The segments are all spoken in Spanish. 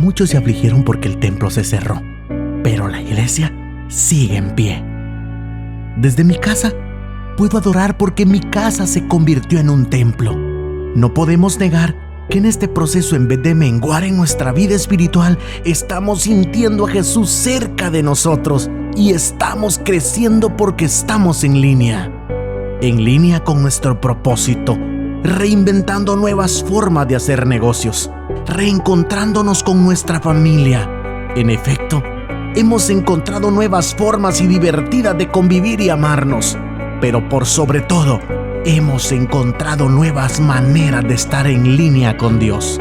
Muchos se afligieron porque el templo se cerró, pero la iglesia sigue en pie. Desde mi casa puedo adorar porque mi casa se convirtió en un templo. No podemos negar que en este proceso, en vez de menguar en nuestra vida espiritual, estamos sintiendo a Jesús cerca de nosotros y estamos creciendo porque estamos en línea con nuestro propósito, reinventando nuevas formas de hacer negocios, reencontrándonos con nuestra familia. En efecto, hemos encontrado nuevas formas y divertidas de convivir y amarnos, pero por sobre todo, hemos encontrado nuevas maneras de estar en línea con Dios.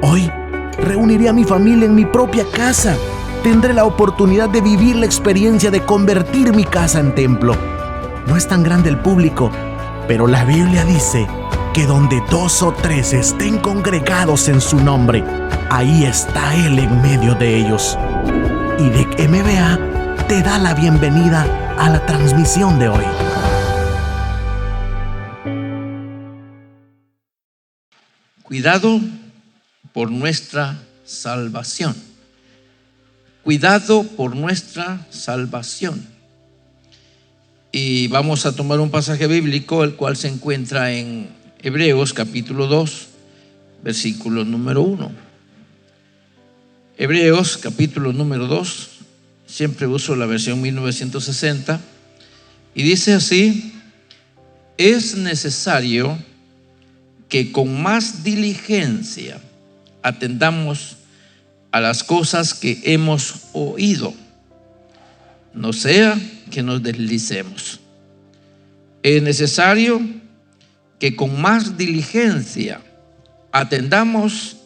Hoy, reuniré a mi familia en mi propia casa. Tendré la oportunidad de vivir la experiencia de convertir mi casa en templo. No es tan grande el público, pero la Biblia dice que donde 2 o 3 estén congregados en su nombre, ahí está Él en medio de ellos. IDEC MBA te da la bienvenida a la transmisión de hoy. Cuidado por nuestra salvación. Cuidado por nuestra salvación. Y vamos a tomar un pasaje bíblico, el cual se encuentra en Hebreos capítulo 2, versículo número 1. Hebreos capítulo número 2, siempre uso la versión 1960, y dice así: es necesario que con más diligencia atendamos a las cosas que hemos oído, no sea que nos deslicemos. Es necesario que con más diligencia atendamos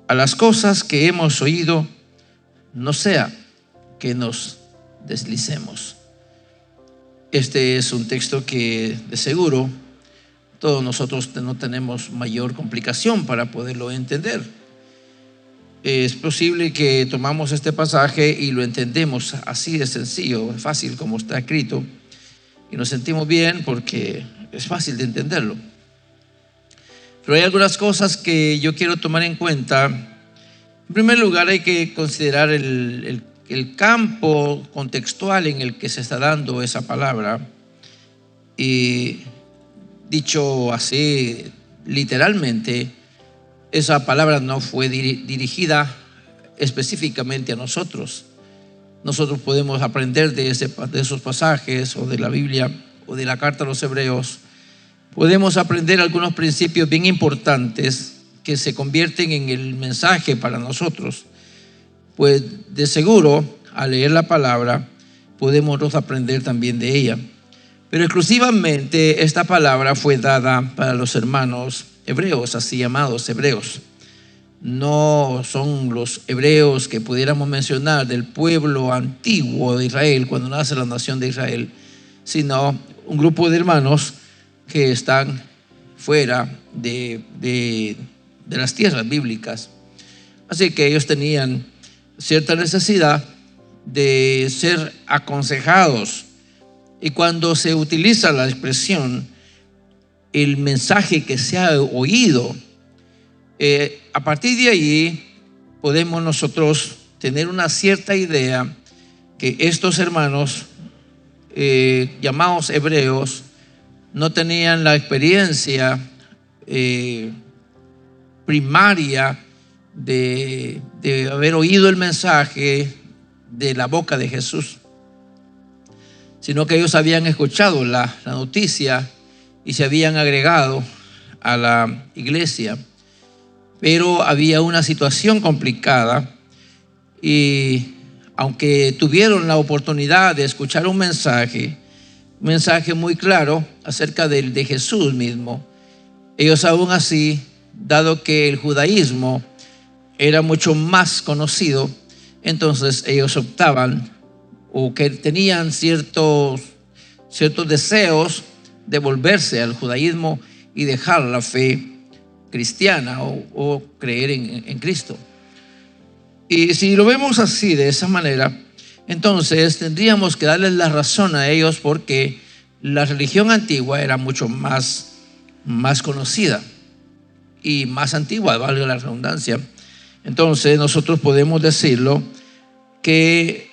a las cosas que hemos oído, no sea que nos deslicemos. Este es un texto que de seguro todos nosotros no tenemos mayor complicación para poderlo entender. Es posible que tomamos este pasaje y lo entendemos así de sencillo, fácil como está escrito, y nos sentimos bien porque es fácil de entenderlo. Pero hay algunas cosas que yo quiero tomar en cuenta. En primer lugar, hay que considerar el campo contextual en el que se está dando esa palabra. Y dicho así literalmente, esa palabra no fue dirigida específicamente a nosotros. Nosotros podemos aprender de esos pasajes, o de la Biblia, o de la carta a los Hebreos. Podemos aprender algunos principios bien importantes que se convierten en el mensaje para nosotros. Pues de seguro, al leer la palabra, podemos aprender también de ella. Pero exclusivamente esta palabra fue dada para los hermanos hebreos, así llamados hebreos. No son los hebreos que pudiéramos mencionar del pueblo antiguo de Israel, cuando nace la nación de Israel, sino un grupo de hermanos que están fuera de las tierras bíblicas. Así que ellos tenían cierta necesidad de ser aconsejados. Y cuando se utiliza la expresión el mensaje que se ha oído, a partir de allí podemos nosotros tener una cierta idea que estos hermanos llamados hebreos no tenían la experiencia primaria de haber oído el mensaje de la boca de Jesús, sino que ellos habían escuchado la noticia y se habían agregado a la iglesia. Pero había una situación complicada, y aunque tuvieron la oportunidad de escuchar un mensaje muy claro acerca de Jesús mismo, ellos aún así, dado que el judaísmo era mucho más conocido, entonces ellos optaban, o que tenían ciertos deseos de volverse al judaísmo y dejar la fe cristiana o creer en Cristo. Y si lo vemos así, de esa manera, entonces tendríamos que darles la razón a ellos, porque la religión antigua era mucho más conocida y más antigua, valga la redundancia, Entonces nosotros podemos decirlo que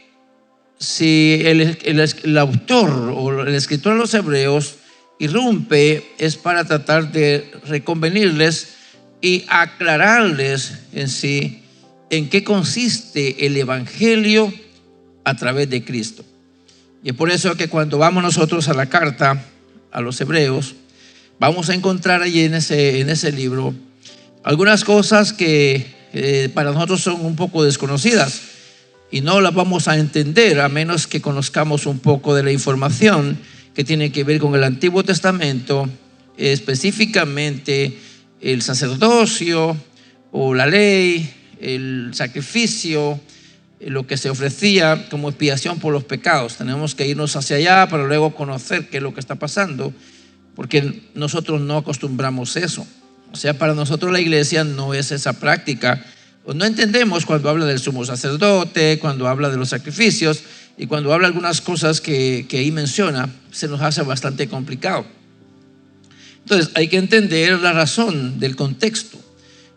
si el autor o el escritor de los Hebreos irrumpe, es para tratar de reconvenirles y aclararles en sí en qué consiste el evangelio a través de Cristo. Y es por eso que cuando vamos nosotros a la carta a los Hebreos, vamos a encontrar allí en ese libro algunas cosas que para nosotros son un poco desconocidas y no las vamos a entender a menos que conozcamos un poco de la información que tiene que ver con el Antiguo Testamento, específicamente el sacerdocio o la ley, el sacrificio, lo que se ofrecía como expiación por los pecados. Tenemos que irnos hacia allá para luego conocer qué es lo que está pasando, porque nosotros no acostumbramos eso. O sea, para nosotros la iglesia no es esa práctica. No entendemos cuando habla del sumo sacerdote, cuando habla de los sacrificios y cuando habla algunas cosas que ahí menciona, se nos hace bastante complicado. Entonces hay que entender la razón del contexto.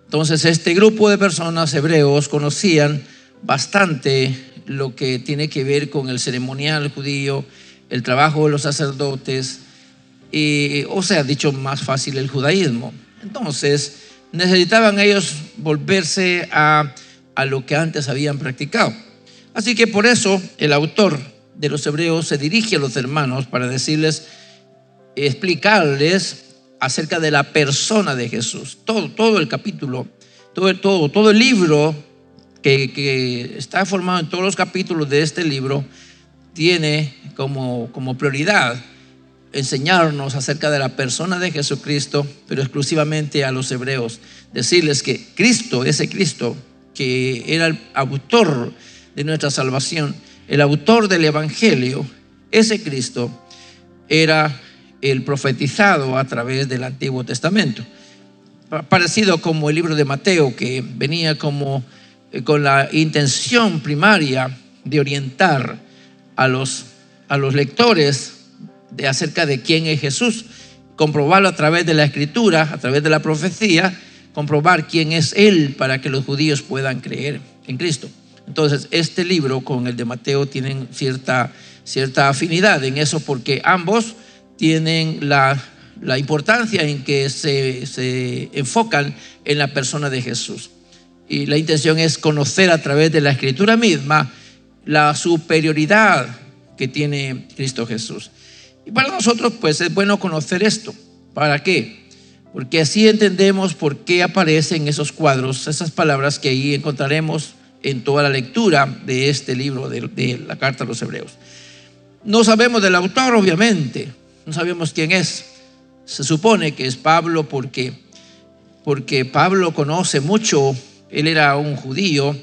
Entonces este grupo de personas hebreos conocían bastante lo que tiene que ver con el ceremonial judío, el trabajo de los sacerdotes, o sea, dicho más fácil, el judaísmo. Entonces necesitaban ellos volverse a lo que antes habían practicado. Así que por eso el autor de los Hebreos se dirige a los hermanos para decirles, explicarles acerca de la persona de Jesús. Todo el capítulo, todo el libro que está formado en todos los capítulos de este libro tiene como prioridad enseñarnos acerca de la persona de Jesucristo, pero exclusivamente a los hebreos. Decirles que Cristo, ese Cristo que era el autor de nuestra salvación, el autor del evangelio, ese Cristo era el profetizado a través del Antiguo Testamento. Parecido como el libro de Mateo, que venía como con la intención primaria de orientar a los lectores acerca de quién es Jesús, comprobarlo a través de la Escritura, a través de la profecía, comprobar quién es Él para que los judíos puedan creer en Cristo. Entonces este libro con el de Mateo tienen cierta afinidad en eso, porque ambos tienen la importancia en que se enfocan en la persona de Jesús. Y la intención es conocer a través de la Escritura misma la superioridad que tiene Cristo Jesús. Y para nosotros pues es bueno conocer esto. ¿Para qué? Porque así entendemos por qué aparecen esos cuadros, esas palabras que ahí encontraremos en toda la lectura de este libro de la carta a los Hebreos. No sabemos del autor, obviamente, no sabemos quién es. Se supone que es Pablo porque Pablo conoce mucho. Él era un judío,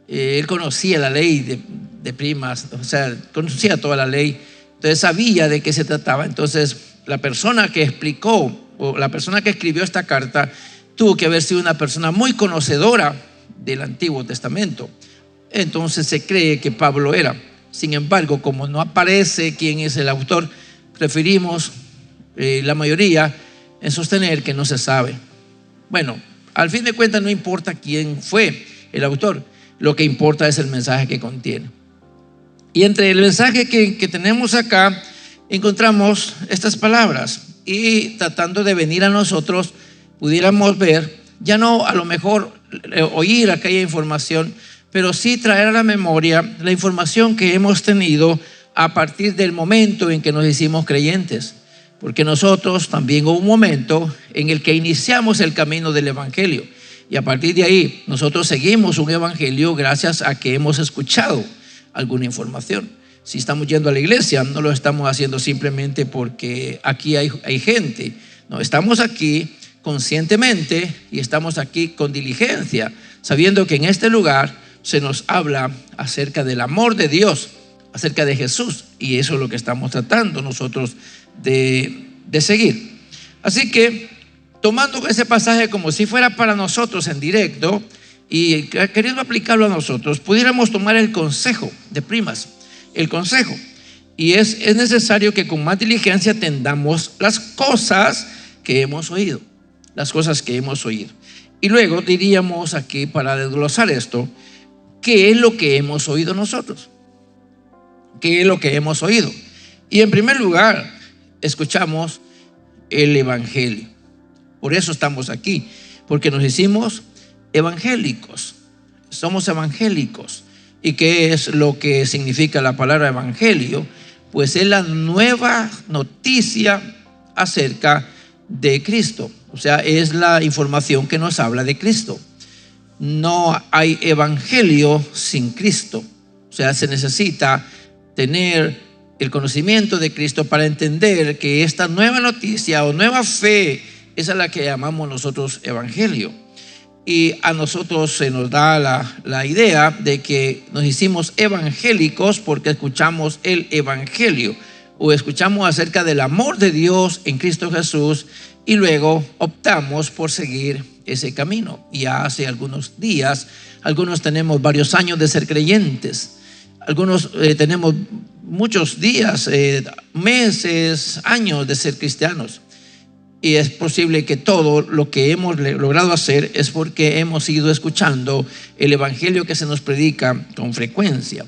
él conocía la ley de primas, o sea, conocía toda la ley, entonces sabía de qué se trataba. Entonces la persona que explicó, o la persona que escribió esta carta, tuvo que haber sido una persona muy conocedora del Antiguo Testamento. Entonces se cree que Pablo era. Sin embargo, como no aparece quién es el autor, preferimos la mayoría en sostener que no se sabe. Bueno, al fin de cuentas no importa quién fue el autor, lo que importa es el mensaje que contiene. Y entre el mensaje que tenemos acá encontramos estas palabras, y tratando de venir a nosotros pudiéramos ver, ya no a lo mejor oír aquella información, pero sí traer a la memoria la información que hemos tenido a partir del momento en que nos hicimos creyentes. Porque nosotros también hubo un momento en el que iniciamos el camino del evangelio, y a partir de ahí nosotros seguimos un evangelio gracias a que hemos escuchado alguna información. Si estamos yendo a la iglesia, no lo estamos haciendo simplemente porque aquí hay gente. No, estamos aquí conscientemente y estamos aquí con diligencia, sabiendo que en este lugar se nos habla acerca del amor de Dios, acerca de Jesús, y eso es lo que estamos tratando nosotros de seguir. Así que tomando ese pasaje como si fuera para nosotros en directo y queriendo aplicarlo a nosotros, pudiéramos tomar el consejo de primas, el consejo, y es necesario que con más diligencia atendamos las cosas que hemos oído, Y luego diríamos aquí, para desglosar esto, ¿qué es lo que hemos oído nosotros? ¿Qué es lo que hemos oído? Y en primer lugar, escuchamos el Evangelio. Por eso estamos aquí, porque nos hicimos evangélicos. Somos evangélicos. ¿Y qué es lo que significa la palabra evangelio? Pues es la nueva noticia acerca de Cristo. O sea, es la información que nos habla de Cristo. No hay evangelio sin Cristo. O sea, se necesita tener el conocimiento de Cristo para entender que esta nueva noticia o nueva fe es a la que llamamos nosotros evangelio. Y a nosotros se nos da la idea de que nos hicimos evangélicos porque escuchamos el evangelio o escuchamos acerca del amor de Dios en Cristo Jesús y luego optamos por seguir ese camino. Y hace algunos días, algunos tenemos varios años de ser creyentes, algunos tenemos muchos días, meses, años de ser cristianos. Y es posible que todo lo que hemos logrado hacer es porque hemos ido escuchando el evangelio que se nos predica con frecuencia.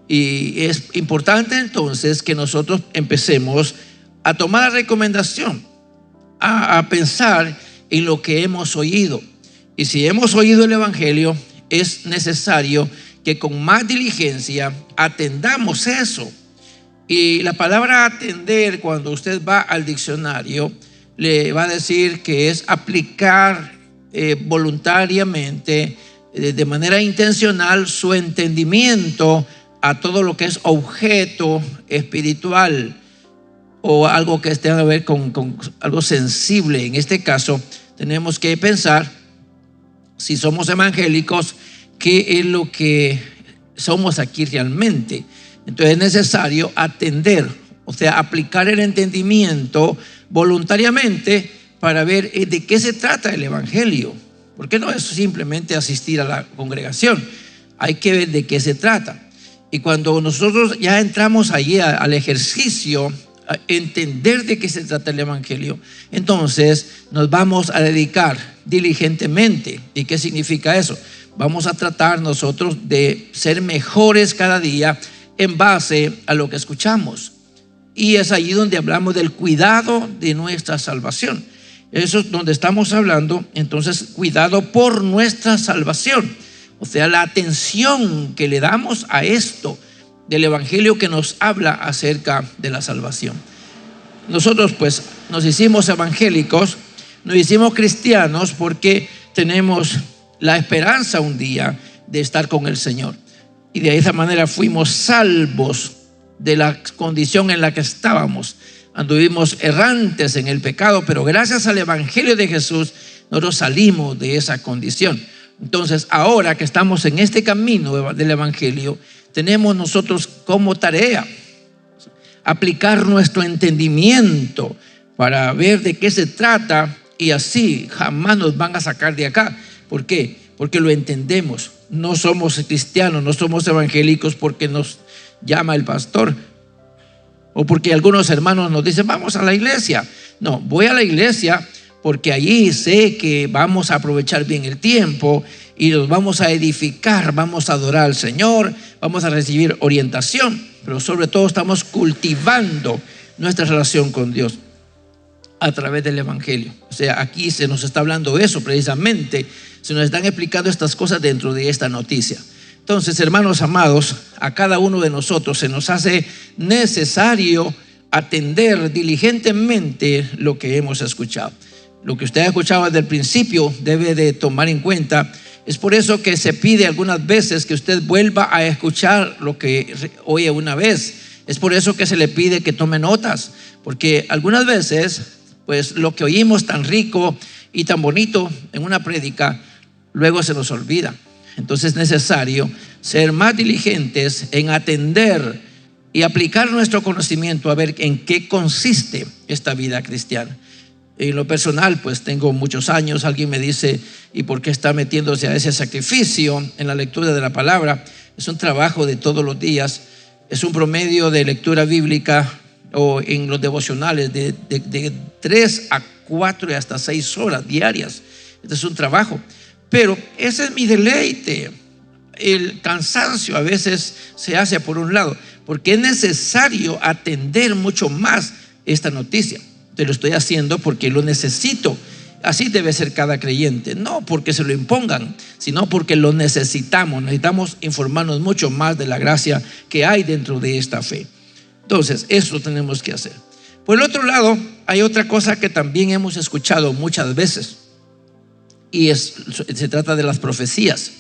Y es importante entonces que nosotros empecemos a tomar la recomendación, a pensar en lo que hemos oído. Y si hemos oído el evangelio, es necesario que con más diligencia atendamos eso. Y la palabra atender, cuando usted va al diccionario, le va a decir que es aplicar voluntariamente, de manera intencional, su entendimiento a todo lo que es objeto espiritual o algo que tenga que ver con algo sensible. En este caso, tenemos que pensar, si somos evangélicos, qué es lo que somos aquí realmente. Entonces es necesario atender, o sea, aplicar el entendimiento voluntariamente para ver de qué se trata el evangelio. Porque no es simplemente asistir a la congregación, hay que ver de qué se trata. Y cuando nosotros ya entramos allí al ejercicio, a entender de qué se trata el evangelio, entonces nos vamos a dedicar diligentemente. ¿Y qué significa eso? Vamos a tratar nosotros de ser mejores cada día en base a lo que escuchamos. Y es allí donde hablamos del cuidado de nuestra salvación. Eso es donde estamos hablando, entonces, cuidado por nuestra salvación. O sea, la atención que le damos a esto del evangelio que nos habla acerca de la salvación. Nosotros pues nos hicimos evangélicos, nos hicimos cristianos porque tenemos la esperanza un día de estar con el Señor. Y de esa manera fuimos salvos de la condición en la que estábamos. Anduvimos errantes en el pecado, pero gracias al evangelio de Jesús nosotros salimos de esa condición. Entonces, ahora que estamos en este camino del evangelio, tenemos nosotros como tarea aplicar nuestro entendimiento para ver de qué se trata, y así jamás nos van a sacar de acá. ¿Por qué? Porque lo entendemos. No somos cristianos, no somos evangélicos porque nos llama el pastor o porque algunos hermanos nos dicen vamos a la iglesia. No, voy a la iglesia porque allí sé que vamos a aprovechar bien el tiempo y nos vamos a edificar, vamos a adorar al Señor, vamos a recibir orientación, pero sobre todo estamos cultivando nuestra relación con Dios a través del evangelio. O sea, aquí se nos está hablando eso precisamente, se nos están explicando estas cosas dentro de esta noticia. Entonces, hermanos amados, a cada uno de nosotros se nos hace necesario atender diligentemente lo que hemos escuchado. Lo que usted ha escuchado desde el principio debe de tomar en cuenta. Es por eso que se pide algunas veces que usted vuelva a escuchar lo que oye una vez. Es por eso que se le pide que tome notas, porque algunas veces pues lo que oímos tan rico y tan bonito en una prédica luego se nos olvida. Entonces es necesario ser más diligentes en atender y aplicar nuestro conocimiento a ver en qué consiste esta vida cristiana. En lo personal, pues tengo muchos años. Alguien me dice, ¿y por qué está metiéndose a ese sacrificio en la lectura de la palabra? Es un trabajo de todos los días. Es un promedio de lectura bíblica o en los devocionales de 3 a 4 y hasta 6 horas diarias. Este es un trabajo. Pero ese es mi deleite. El cansancio a veces se hace por un lado, porque es necesario atender mucho más esta noticia. Te lo estoy haciendo porque lo necesito. Así debe ser cada creyente, no porque se lo impongan, sino porque lo necesitamos. Necesitamos informarnos mucho más de la gracia que hay dentro de esta fe. Entonces, eso tenemos que hacer. Por el otro lado, hay otra cosa que también hemos escuchado muchas veces, y se trata de las profecías.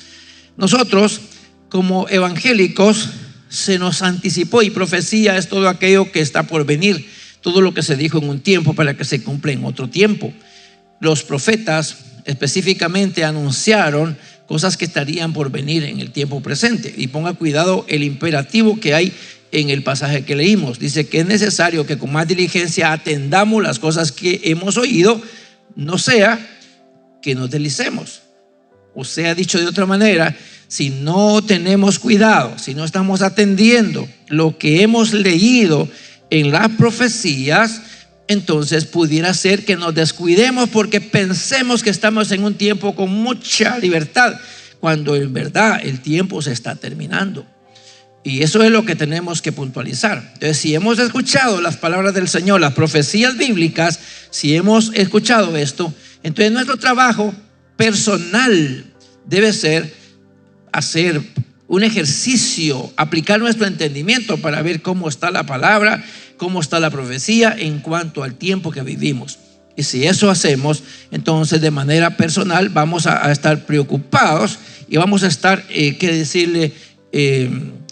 Nosotros, como evangélicos, se nos anticipó, y profecía es todo aquello que está por venir, todo lo que se dijo en un tiempo para que se cumpla en otro tiempo. Los profetas específicamente anunciaron cosas que estarían por venir en el tiempo presente. Y ponga cuidado el imperativo que hay en el pasaje que leímos. Dice que es necesario que con más diligencia atendamos las cosas que hemos oído, no sea que nos deslicemos. O sea, dicho de otra manera, si no tenemos cuidado, si no estamos atendiendo lo que hemos leído en las profecías, entonces pudiera ser que nos descuidemos porque pensemos que estamos en un tiempo con mucha libertad, cuando en verdad el tiempo se está terminando. Y eso es lo que tenemos que puntualizar. Entonces, si hemos escuchado las palabras del Señor, las profecías bíblicas, si hemos escuchado esto, entonces nuestro trabajo personal debe ser hacer un ejercicio, aplicar nuestro entendimiento para ver cómo está la palabra, cómo está la profecía en cuanto al tiempo que vivimos. Y si eso hacemos, entonces de manera personal vamos a estar preocupados y vamos a estar,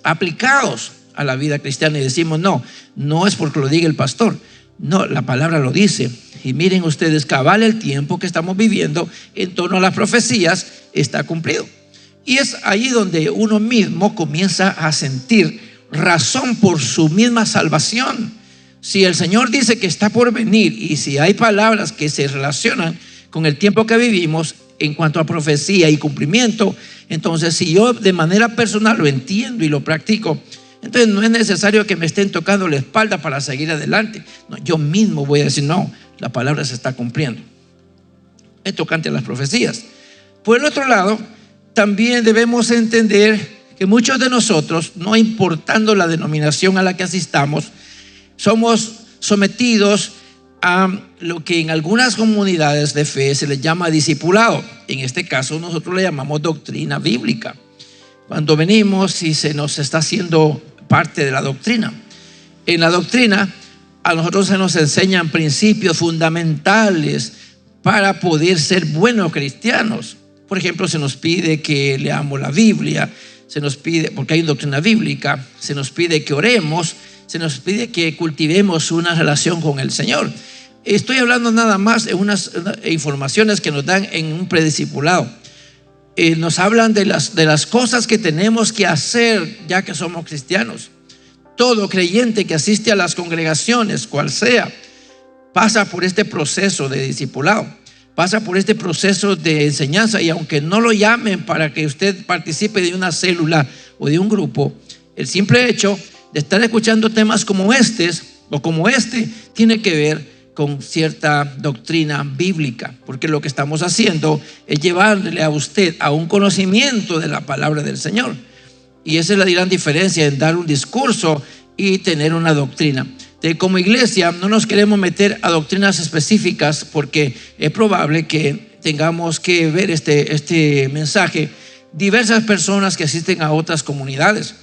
aplicados a la vida cristiana, y decimos, no es porque lo diga el pastor, no, la palabra lo dice. Y miren ustedes, cabal, el tiempo que estamos viviendo en torno a las profecías está cumplido. Y es ahí donde uno mismo comienza a sentir razón por su misma salvación. Si el Señor dice que está por venir, y si hay palabras que se relacionan con el tiempo que vivimos en cuanto a profecía y cumplimiento, entonces si yo de manera personal lo entiendo y lo practico, entonces no es necesario que me estén tocando la espalda para seguir adelante. No, yo mismo voy a decir, no, la palabra se está cumpliendo. Es tocante a las profecías. Por el otro lado, también debemos entender que muchos de nosotros, no importando la denominación a la que asistamos, somos sometidos a lo que en algunas comunidades de fe se les llama discipulado. En este caso nosotros le llamamos doctrina bíblica. Cuando venimos y se nos está haciendo parte de la doctrina. En la doctrina a nosotros se nos enseñan principios fundamentales para poder ser buenos cristianos. Por ejemplo, se nos pide que leamos la Biblia, se nos pide, porque hay doctrina bíblica, se nos pide que oremos, se nos pide que cultivemos una relación con el Señor. Estoy hablando nada más de unas informaciones que nos dan en un prediscipulado. Nos hablan de las cosas que tenemos que hacer ya que somos cristianos. Todo creyente que asiste a las congregaciones, cual sea, pasa por este proceso de discipulado, pasa por este proceso de enseñanza. Y aunque no lo llamen para que usted participe de una célula o de un grupo, el simple hecho de estar escuchando temas como este tiene que ver con cierta doctrina bíblica, porque lo que estamos haciendo es llevarle a usted a un conocimiento de la palabra del Señor. Y esa es la gran diferencia en dar un discurso y tener una doctrina. Como iglesia no nos queremos meter a doctrinas específicas, porque es probable que tengamos que ver este mensaje diversas personas que asisten a otras comunidades.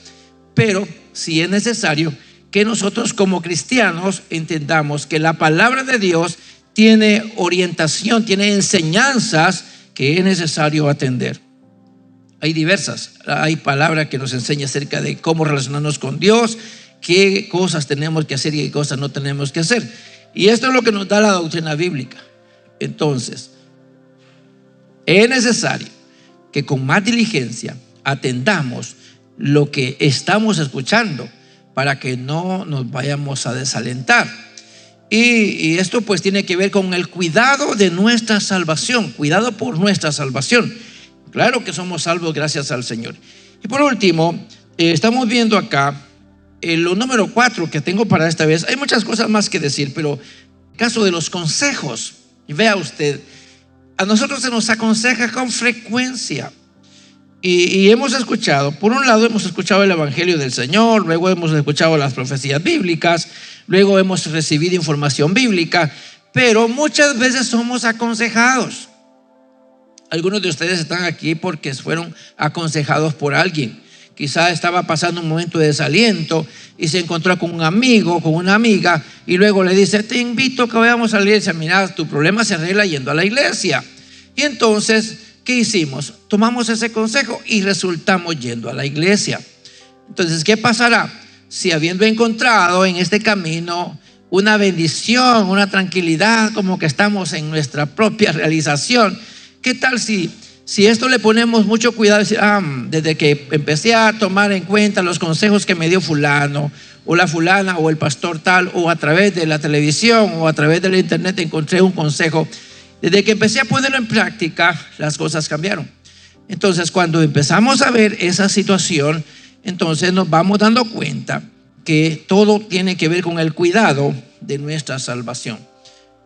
Pero si es necesario que nosotros como cristianos entendamos que la palabra de Dios tiene orientación, tiene enseñanzas que es necesario atender. Hay palabra que nos enseña acerca de cómo relacionarnos con Dios, qué cosas tenemos que hacer y qué cosas no tenemos que hacer. Y esto es lo que nos da la doctrina bíblica. Entonces, es necesario que con más diligencia atendamos lo que estamos escuchando, para que no nos vayamos a desalentar. Y esto pues tiene que ver con el cuidado de nuestra salvación, cuidado por nuestra salvación. Claro que somos salvos gracias al Señor. Y por último, estamos viendo acá lo número 4 que tengo para esta vez. Hay muchas cosas más que decir, pero en el caso de los consejos, y vea usted, A nosotros se nos aconseja con frecuencia. Y hemos escuchado, por un lado hemos escuchado el Evangelio del Señor, luego hemos escuchado las profecías bíblicas, luego hemos recibido información bíblica, pero muchas veces somos aconsejados. Algunos de ustedes están aquí porque fueron aconsejados por alguien. Quizá estaba pasando un momento de desaliento y se encontró con un amigo, con una amiga, y luego le dice: te invito a que vayamos a la iglesia. Mira, tu problema se arregla yendo a la iglesia. Y entonces, ¿qué hicimos? Tomamos ese consejo y resultamos yendo a la iglesia. Entonces, ¿qué pasará? Si habiendo encontrado en este camino una bendición, una tranquilidad, como que estamos en nuestra propia realización, ¿qué tal si esto le ponemos mucho cuidado? Desde que empecé a tomar en cuenta los consejos que me dio fulano o la fulana o el pastor tal, o a través de la televisión o a través de la internet encontré un consejo, desde que empecé a ponerlo en práctica, las cosas cambiaron. Entonces, cuando empezamos a ver esa situación, entonces nos vamos dando cuenta que todo tiene que ver con el cuidado de nuestra salvación.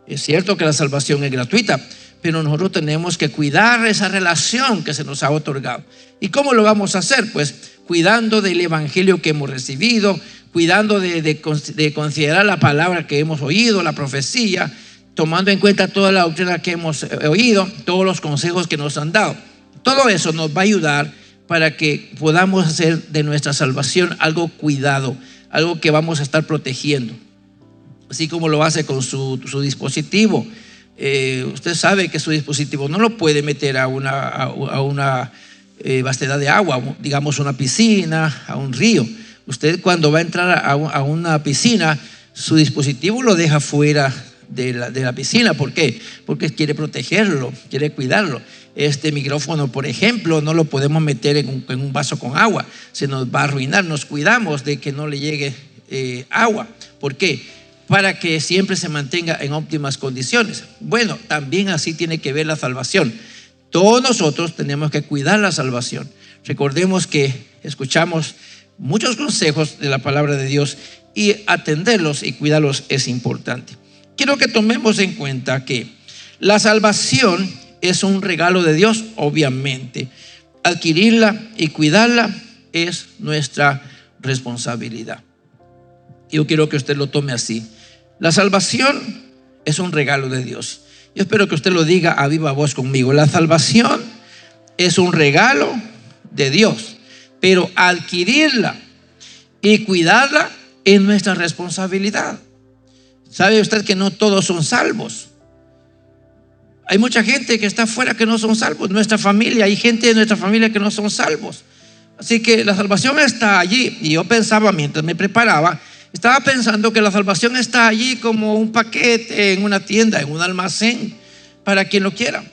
Es cierto que la salvación es gratuita, pero nosotros tenemos que cuidar esa relación que se nos ha otorgado. ¿Y cómo lo vamos a hacer? Pues cuidando del evangelio que hemos recibido, cuidando de considerar la palabra que hemos oído, la profecía, tomando en cuenta toda la doctrina que hemos oído, todos los consejos que nos han dado. Todo eso nos va a ayudar para que podamos hacer de nuestra salvación algo cuidado, algo que vamos a estar protegiendo, así como lo hace con su dispositivo. Usted sabe que su dispositivo no lo puede meter a una vastedad de agua, digamos una piscina, a un río. Usted, cuando va a entrar a una piscina, su dispositivo lo deja fuera de la piscina. ¿Por qué? Porque quiere protegerlo, quiere cuidarlo. Este micrófono, por ejemplo, no lo podemos meter en un vaso con agua, se nos va a arruinar. Nos cuidamos de que no le llegue agua. ¿Por qué? Para que siempre se mantenga en óptimas condiciones. Bueno, también así tiene que ver la salvación. Todos nosotros tenemos que cuidar la salvación. Recordemos que escuchamos muchos consejos de la palabra de Dios y atenderlos y cuidarlos es importante. Quiero que tomemos en cuenta que la salvación es un regalo de Dios, obviamente. Adquirirla y cuidarla es nuestra responsabilidad. Yo quiero que usted lo tome así. La salvación es un regalo de Dios. Yo espero que usted lo diga a viva voz conmigo. La salvación es un regalo de Dios, pero adquirirla y cuidarla es nuestra responsabilidad. ¿Sabe usted que no todos son salvos? Hay mucha gente que está afuera que no son salvos. Nuestra familia, hay gente de nuestra familia que no son salvos. Así que la salvación está allí. Y yo pensaba, mientras me preparaba, estaba pensando que la salvación está allí como un paquete en una tienda, en un almacén, para quien lo quiera.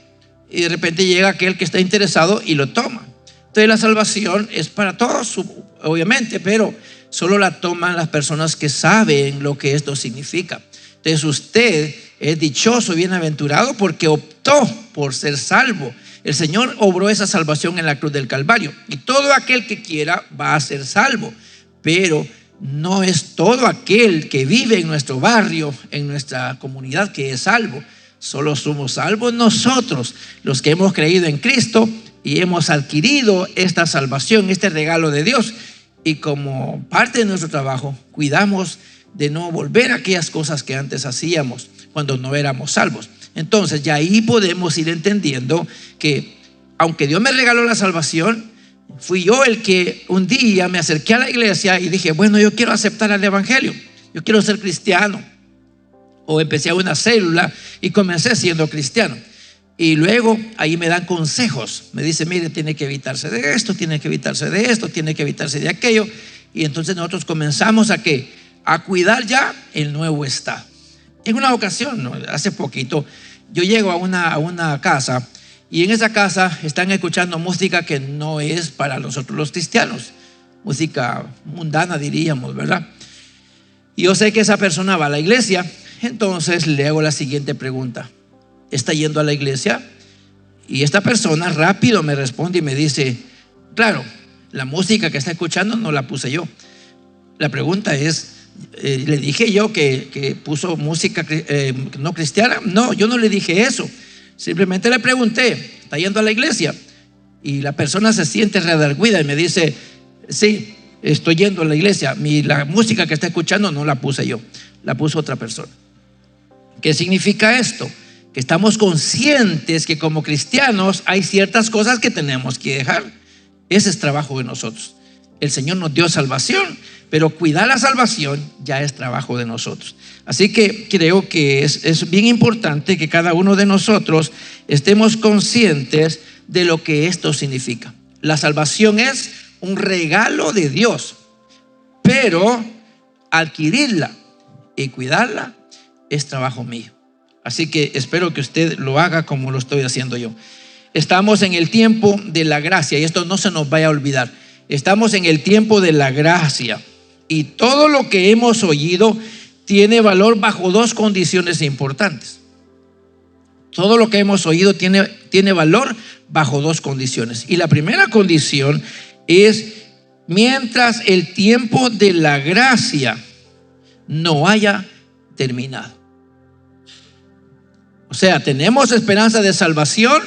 Y de repente llega aquel que está interesado y lo toma. Entonces la salvación es para todos, obviamente, pero solo la toman las personas que saben lo que esto significa. Entonces usted es dichoso, bienaventurado, porque optó por ser salvo. El Señor obró esa salvación en la cruz del Calvario. Y todo aquel que quiera va a ser salvo. Pero no es todo aquel que vive en nuestro barrio, en nuestra comunidad, que es salvo. Solo somos salvos nosotros, los que hemos creído en Cristo y hemos adquirido esta salvación, este regalo de Dios. Y como parte de nuestro trabajo, cuidamos de no volver a aquellas cosas que antes hacíamos cuando no éramos salvos. Entonces ya ahí podemos ir entendiendo que aunque Dios me regaló la salvación, fui yo el que un día me acerqué a la iglesia y dije, bueno, yo quiero aceptar el evangelio, yo quiero ser cristiano. O empecé a una célula y comencé siendo cristiano. Y luego ahí me dan consejos. Me dicen, mire, tiene que evitarse de esto, tiene que evitarse de esto, tiene que evitarse de aquello. Y entonces nosotros comenzamos a cuidar ya el nuevo estado. En una ocasión, hace poquito, yo llego a una casa y en esa casa están escuchando música que no es para nosotros los cristianos, música mundana diríamos, ¿verdad? Y yo sé que esa persona va a la iglesia, entonces le hago la siguiente pregunta: ¿está yendo a la iglesia? Y esta persona rápido me responde y me dice, claro, la música que está escuchando no la puse yo. La pregunta es, ¿le dije yo que puso música no cristiana? No, yo no le dije eso. Simplemente le pregunté, ¿está yendo a la iglesia? Y la persona se siente redarguida y me dice, sí, estoy yendo a la iglesia. La música que está escuchando no la puse yo, la puso otra persona. ¿Qué significa esto? Que estamos conscientes que como cristianos hay ciertas cosas que tenemos que dejar. Ese es trabajo de nosotros. El Señor nos dio salvación, pero cuidar la salvación ya es trabajo de nosotros. Así que creo que es bien importante que cada uno de nosotros estemos conscientes de lo que esto significa. La salvación es un regalo de Dios, pero adquirirla y cuidarla es trabajo mío. Así que espero que usted lo haga como lo estoy haciendo yo. Estamos en el tiempo de la gracia y esto no se nos vaya a olvidar. Estamos en el tiempo de la gracia y todo lo que hemos oído tiene valor bajo dos condiciones importantes. Todo lo que hemos oído tiene valor bajo dos condiciones. Y la primera condición es mientras el tiempo de la gracia no haya terminado. O sea, tenemos esperanza de salvación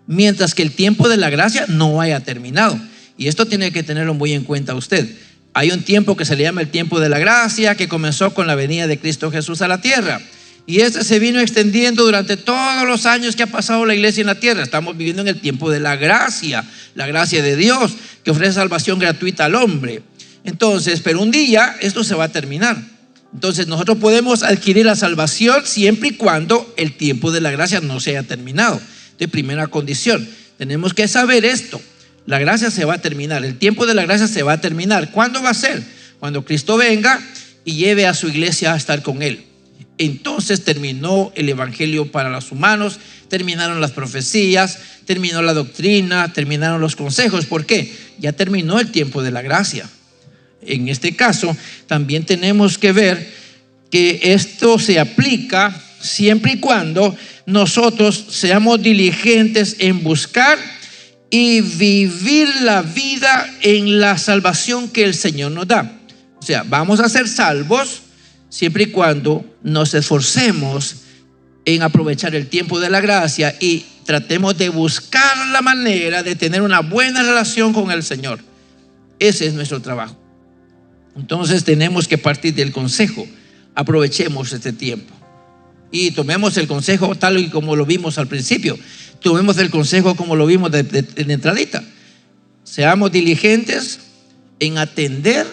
mientras que el tiempo de la gracia no haya terminado. Y esto tiene que tenerlo muy en cuenta usted. Hay un tiempo que se le llama el tiempo de la gracia, que comenzó con la venida de Cristo Jesús a la tierra. Y este se vino extendiendo durante todos los años que ha pasado la iglesia en la tierra. Estamos viviendo en el tiempo de la gracia de Dios, que ofrece salvación gratuita al hombre. Entonces, pero un día esto se va a terminar. Entonces nosotros podemos adquirir la salvación siempre y cuando el tiempo de la gracia no se haya terminado. De primera condición, tenemos que saber esto. La gracia se va a terminar, el tiempo de la gracia se va a terminar. ¿Cuándo va a ser? Cuando Cristo venga y lleve a su iglesia a estar con Él. Entonces terminó el evangelio para los humanos, terminaron las profecías, terminó la doctrina, terminaron los consejos. ¿Por qué? Ya terminó el tiempo de la gracia. En este caso, también tenemos que ver que esto se aplica siempre y cuando nosotros seamos diligentes en buscar y vivir la vida en la salvación que el Señor nos da. O sea, vamos a ser salvos siempre y cuando nos esforcemos en aprovechar el tiempo de la gracia y tratemos de buscar la manera de tener una buena relación con el Señor. Ese es nuestro trabajo. Entonces tenemos que partir del consejo. Aprovechemos este tiempo y tomemos el consejo tal y como lo vimos al principio. Tomemos el consejo como lo vimos de entradita. Seamos diligentes en atender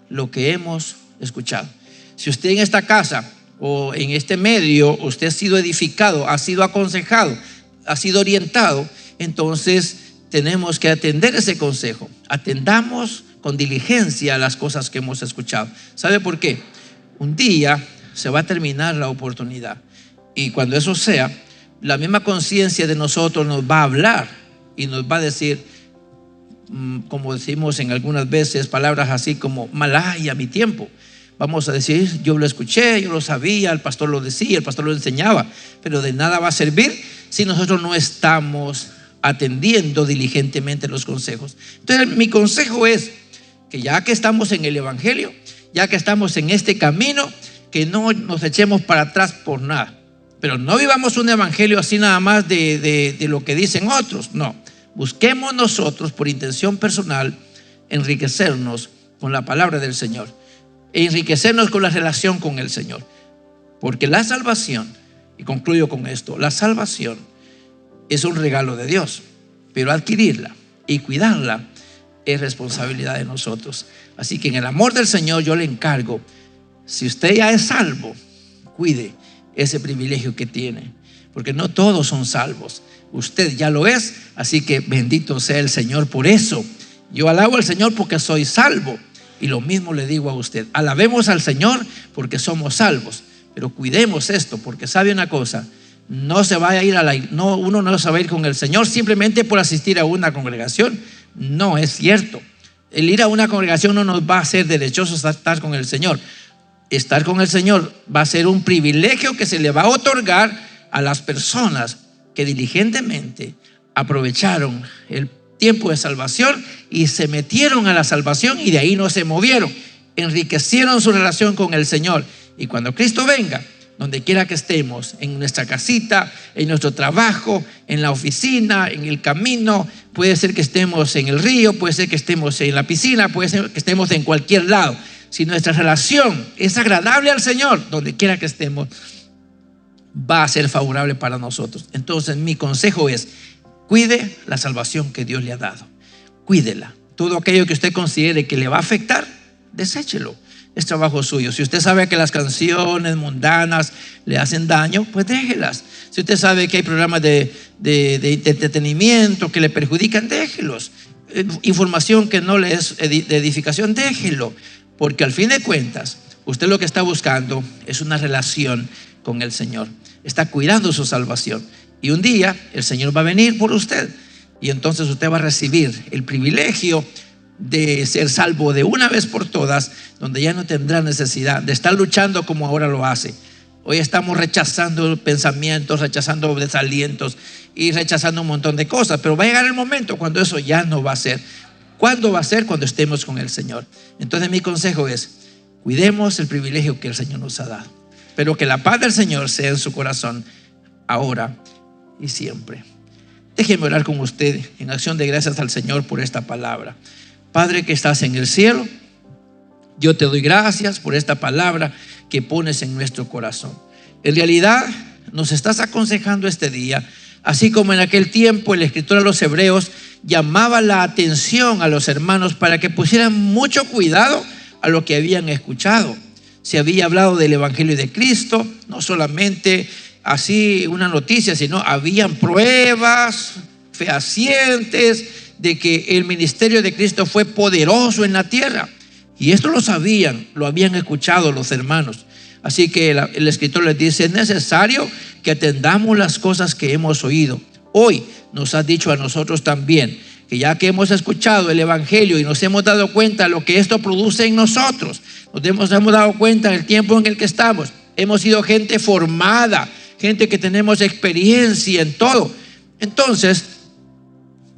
lo que hemos escuchado. Si usted en esta casa o en este medio, usted ha sido edificado, ha sido aconsejado, ha sido orientado, entonces tenemos que atender ese consejo. Atendamos con diligencia las cosas que hemos escuchado. ¿Sabe por qué? Un día se va a terminar la oportunidad y cuando eso sea, la misma conciencia de nosotros nos va a hablar y nos va a decir, como decimos en algunas veces, palabras así como malaya mi tiempo. Vamos a decir, yo lo escuché, yo lo sabía, el pastor lo decía, el pastor lo enseñaba, pero de nada va a servir si nosotros no estamos atendiendo diligentemente los consejos. Entonces mi consejo es que ya que estamos en el evangelio, ya que estamos en este camino, que no nos echemos para atrás por nada. Pero no vivamos un evangelio así nada más de lo que dicen otros. No, busquemos nosotros por intención personal enriquecernos con la palabra del Señor, enriquecernos con la relación con el Señor. Porque la salvación, y concluyo con esto, la salvación es un regalo de Dios, pero adquirirla y cuidarla es responsabilidad de nosotros. Así que en el amor del Señor yo le encargo, si usted ya es salvo, cuide ese privilegio que tiene, porque no todos son salvos. Usted ya lo es, así que bendito sea el Señor por eso. Yo alabo al Señor porque soy salvo, y lo mismo le digo a usted. Alabemos al Señor porque somos salvos, pero cuidemos esto, porque sabe una cosa, no se va a ir uno no se va a ir con el Señor simplemente por asistir a una congregación. No es cierto. El ir a una congregación no nos va a hacer derechosos a estar con el Señor. Estar con el Señor va a ser un privilegio que se le va a otorgar a las personas que diligentemente aprovecharon el tiempo de salvación y se metieron a la salvación y de ahí no se movieron, enriquecieron su relación con el Señor, y cuando Cristo venga donde quiera que estemos, en nuestra casita, en nuestro trabajo, en la oficina, en el camino. Puede ser que estemos en el río, puede ser que estemos en la piscina, puede ser que estemos en cualquier lado. Si nuestra relación es agradable al Señor, donde quiera que estemos, va a ser favorable para nosotros. Entonces mi consejo es: cuide la salvación que Dios le ha dado, cuídela. Todo aquello que usted considere que le va a afectar, deséchelo. Es trabajo suyo. Si usted sabe que las canciones mundanas le hacen daño, pues déjelas. Si usted sabe que hay programas de entretenimiento que le perjudican, déjelos. Información que no le es de edificación, déjelo. Porque al fin de cuentas, usted lo que está buscando es una relación con el Señor. Está cuidando su salvación. Y un día el Señor va a venir por usted. Y entonces usted va a recibir el privilegio de ser salvo de una vez por todas, donde ya no tendrá necesidad de estar luchando como ahora lo hace. Hoy estamos rechazando pensamientos, rechazando desalientos y rechazando un montón de cosas, pero va a llegar el momento cuando eso ya no va a ser. ¿Cuándo va a ser? Cuando estemos con el Señor. Entonces mi consejo es: cuidemos el privilegio que el Señor nos ha dado, pero que la paz del Señor sea en su corazón ahora y siempre. Déjeme orar con usted en acción de gracias al Señor por esta palabra. Padre que estás en el cielo, yo te doy gracias por esta palabra que pones en nuestro corazón. En realidad nos estás aconsejando este día, así como en aquel tiempo el escritor a los hebreos llamaba la atención a los hermanos para que pusieran mucho cuidado a lo que habían escuchado. Se había hablado del evangelio de Cristo, no solamente así una noticia, sino habían pruebas fehacientes de que el ministerio de Cristo fue poderoso en la tierra. Y esto lo sabían, lo habían escuchado los hermanos. Así que el escritor les dice: es necesario que atendamos las cosas que hemos oído. Hoy nos ha dicho a nosotros también que ya que hemos escuchado el evangelio y nos hemos dado cuenta de lo que esto produce en nosotros, nos hemos dado cuenta del tiempo en el que estamos, hemos sido gente formada, gente que tenemos experiencia en todo. Entonces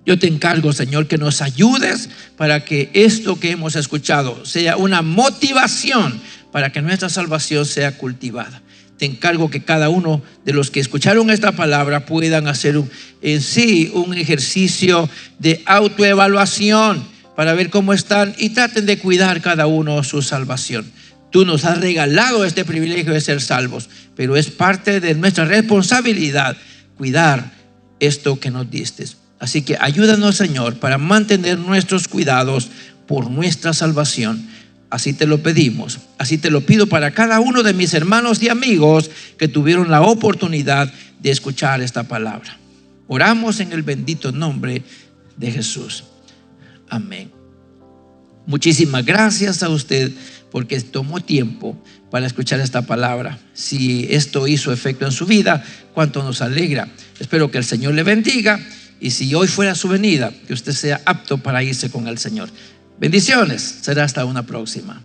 yo te encargo, Señor, que nos ayudes para que esto que hemos escuchado sea una motivación para que nuestra salvación sea cultivada. Te encargo que cada uno de los que escucharon esta palabra puedan hacer un ejercicio de autoevaluación para ver cómo están y traten de cuidar cada uno su salvación. Tú nos has regalado este privilegio de ser salvos, pero es parte de nuestra responsabilidad cuidar esto que nos diste. Así que ayúdanos, Señor, para mantener nuestros cuidados por nuestra salvación. Así te lo pedimos, así te lo pido para cada uno de mis hermanos y amigos que tuvieron la oportunidad de escuchar esta palabra. Oramos en el bendito nombre de Jesús. Amén. Muchísimas gracias a usted porque tomó tiempo para escuchar esta palabra. Si esto hizo efecto en su vida, cuánto nos alegra. Espero que el Señor le bendiga. Y si hoy fuera su venida, que usted sea apto para irse con el Señor. Bendiciones. Será hasta una próxima.